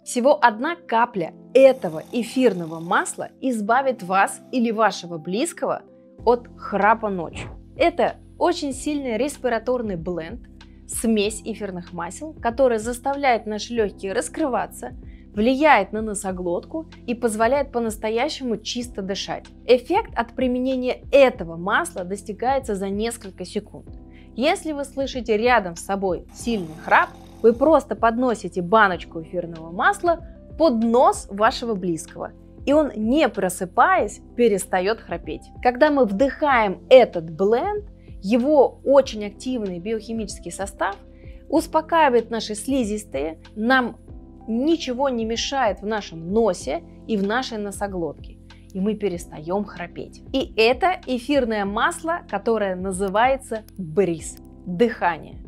Всего одна капля этого эфирного масла избавит вас или вашего близкого от храпа ночью. Это очень сильный респираторный бленд, смесь эфирных масел, которая заставляет наши легкие раскрываться, влияет на носоглотку и позволяет по-настоящему чисто дышать. Эффект от применения этого масла достигается за несколько секунд. Если вы слышите рядом с собой сильный храп, вы просто подносите баночку эфирного масла под нос вашего близкого, и он, не просыпаясь, перестает храпеть. Когда мы вдыхаем этот бленд, его очень активный биохимический состав успокаивает наши слизистые, нам ничего не мешает в нашем носе и в нашей носоглотке, и мы перестаем храпеть. И это эфирное масло, которое называется бриз – дыхание.